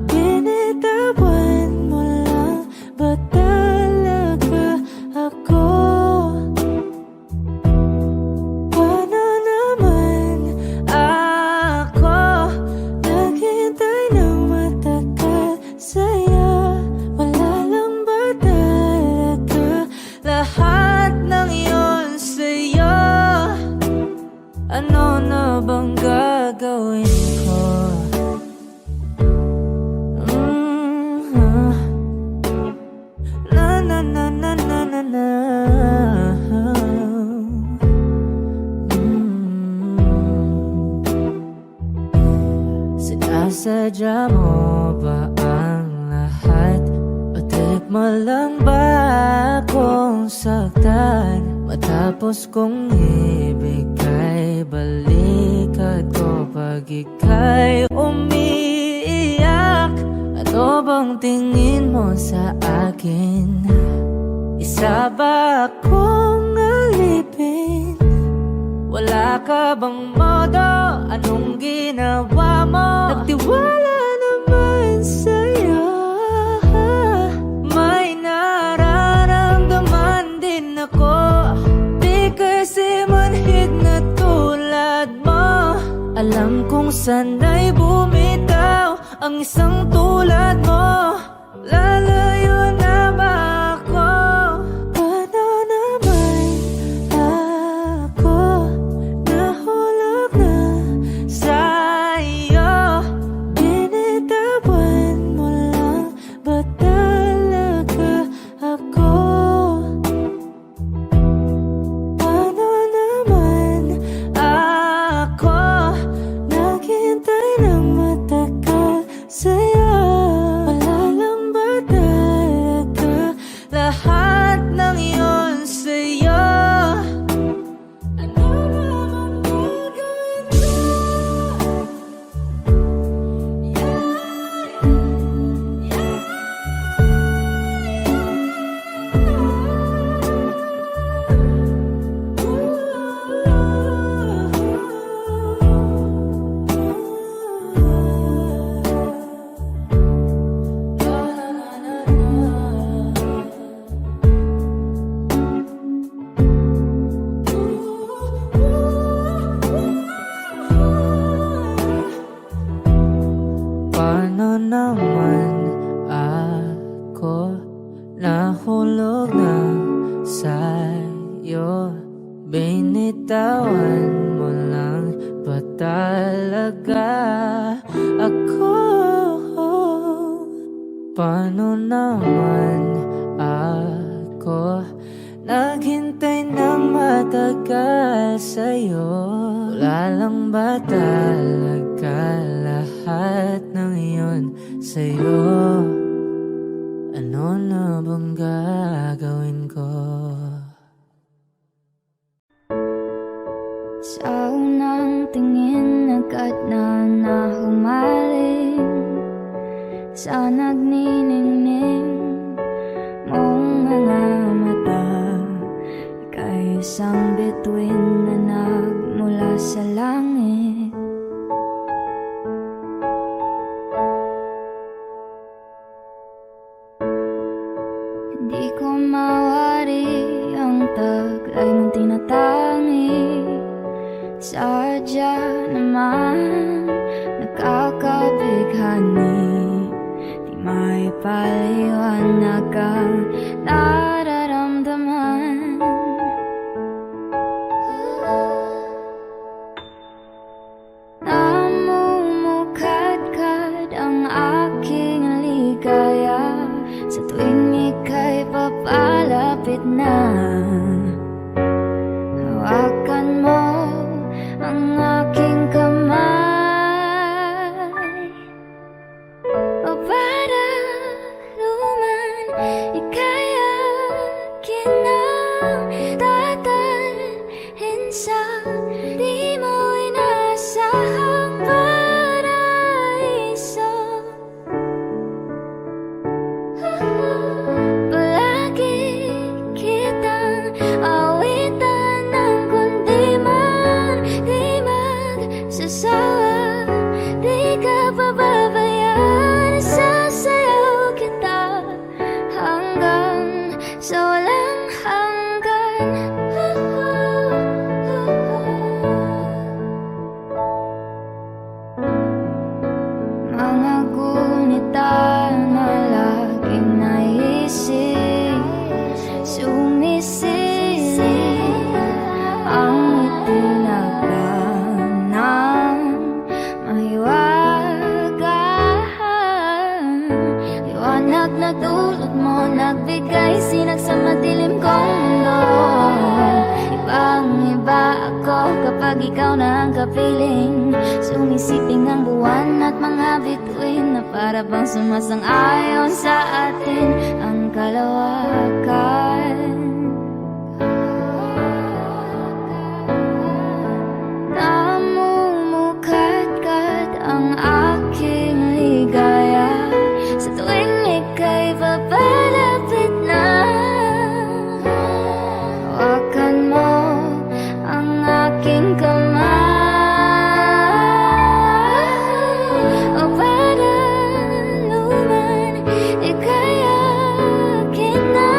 Binitawan mo lang ba talaga ako? Paano naman ako naghintay ng matagal sa'yo? Wala lang ba talaga lahat ng iyon sa'yo? Ano na bang gagawin ko? Na na na na na na na. Sinasadya mo ba ang lahat? O trip mo lang ba akong saktan? Matapos kong ibigay balikat ko pag ika'y umiiyak. Ano bang tingin mo sa akin? Isa ba akong alipin? Wala ka bang modo? Anong ginawa mo? Nagtiwala naman sa'yo. May nararamdaman din ako. Alam kong sana'y bumitaw ang isang tulad mo. Lalayo na ba ako? Paano naman ako nahulog na sa'yo? Binitawan mo lang ba talaga ako? Paano naman ako naghintay ng matagal sa'yo? Wala lang ba talaga lahat ng iyon sa'yo? Ano naman gagawin ko? Paano naman ako nahulog na sa'yo? Binitawan mo lang ba talaga ako? Paano naman ako naghintay ng matagal sa'yo? Wala lang ba talaga lahat ng iyon sa'yo? Ano na bang gagawin ko? Sa unang tingin agad na humaling sa nagniningning mong mga mata. Ika'y isang bituin na nagmula sa langit. Hindi ko mawari ang taglay mong tinatangi. Sadya naman nakakabighani. Di may paliwanag ang nararamdaman. Namumukadkad ang aking ligaya sa tuwing ika'y papalapit na. Hawakan mo ang aking kamay, o para luman ika'y akin ang dadalhin sa di mo inasahang paraiso. Palagi kitang awitan ng kundi man di magsasawa. Di ka pababayaan, sasayaw kita hanggang sa walang hanggan. Mga gunita na laging naisip, sumisilip ang itinagdan ng mahiwagaan. Liwanag na dulot mo, nagbigay sinag sa madilim kong mundo. Ibang-iba ako kapag ikaw na ang kapiling. Sumisiping ang buwan at mga bituin na para bang sumasang-ayon sa atin ang kalawakan. Namumukadkad ang aking ligaya sa tuwing ika'y papalapit na. Hawakan mo ang aking kamay, o para luman ika'y akin na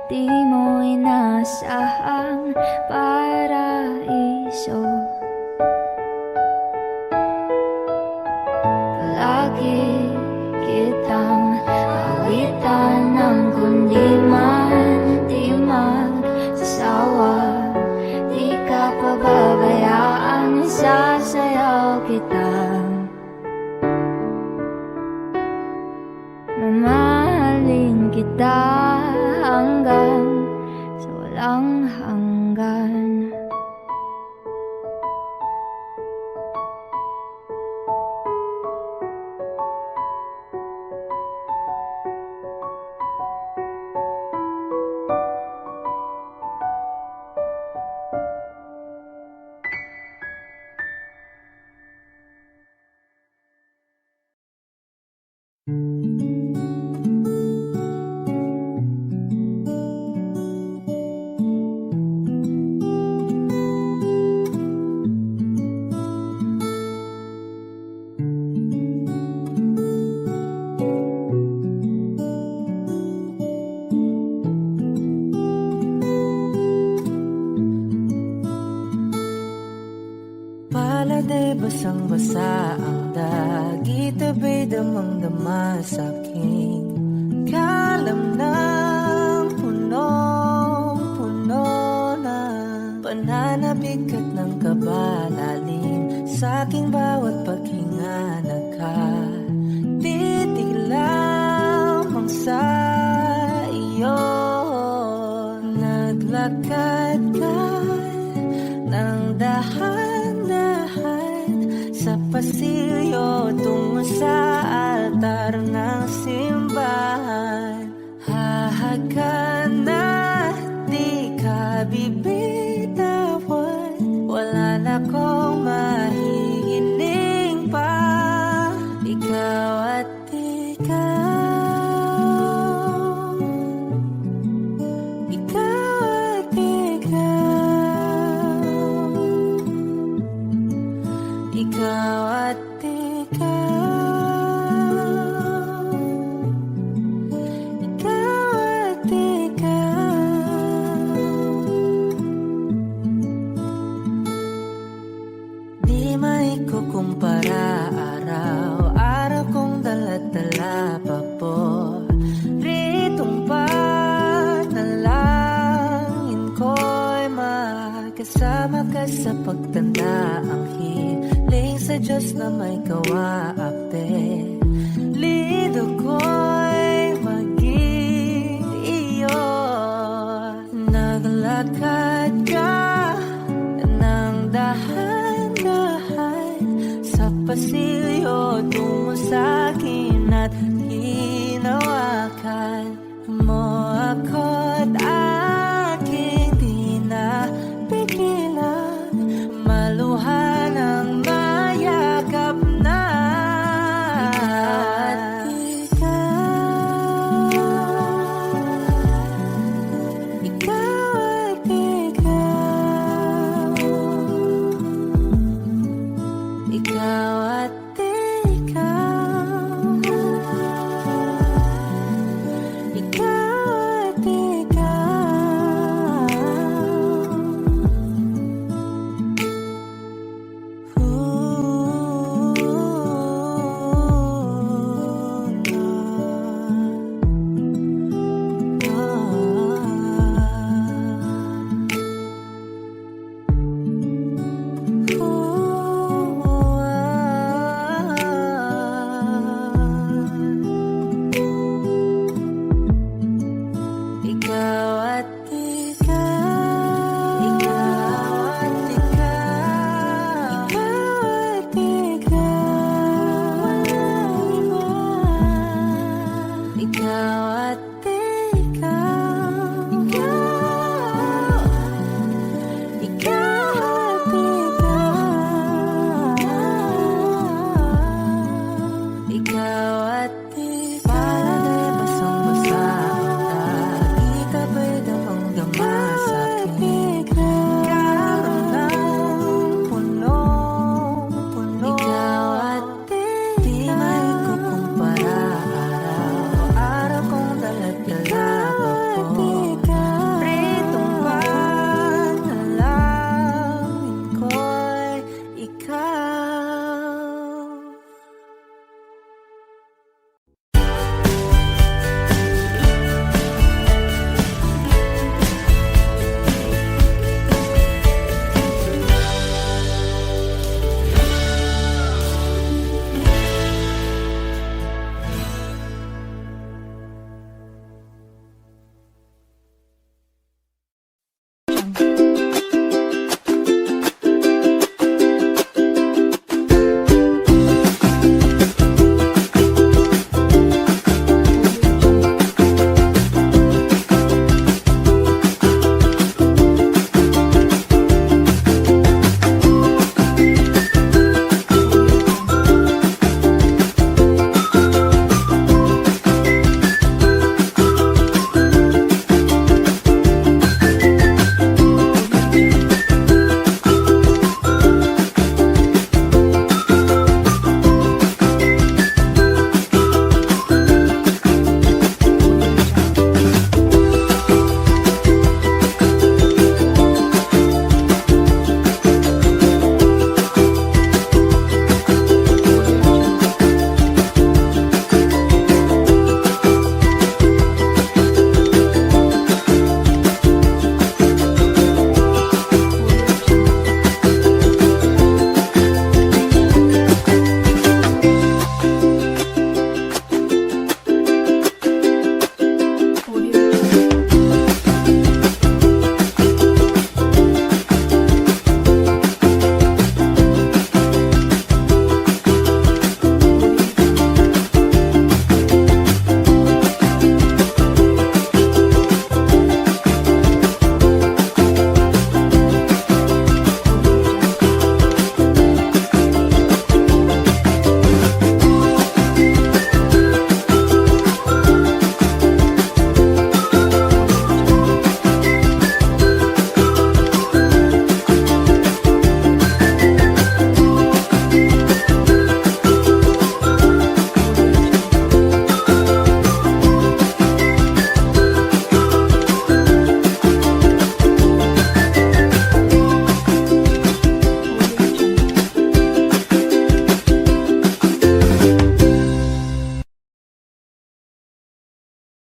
di mo inasahang paraiso. Palagi kitang awitan ng kundi man di magsasawa. Di ka pababayaan, isasayaw kita. Mamahalin kita hanggang sa walang hanggan. Paladay basang-basa ang dagit, abay damang-dama sa aking kalam ng punong-puno na pananabik at ng kabalalim sa aking bawat paghinga. Nakatitig lamang sa iyo, naglakad ka ng dahan-dahan sa pasilyo tungo sa altar ng simbahan. Hahagan na di ka bibitawan, wala na kong mahihiling pa. Ikaw at ikaw, ikaw at ikaw, ikaw at ikaw, ikaw at ikaw. Di maikukumpara, araw-araw kong dala-dala pa po ritong panalangin ko'y magkasama ka sa pagtanda. Ang hiling sa Diyos na may kawaapte, lido ko'y maging iyo. Naglakad ka ng dahan-dahan sa pasilyo tungo sa akin at hinawakan mo ako't aking di na pigilan, maluhan ang mayakap na. Ikaw at ikaw, ikaw at ikaw, ikaw at ikaw. Ikaw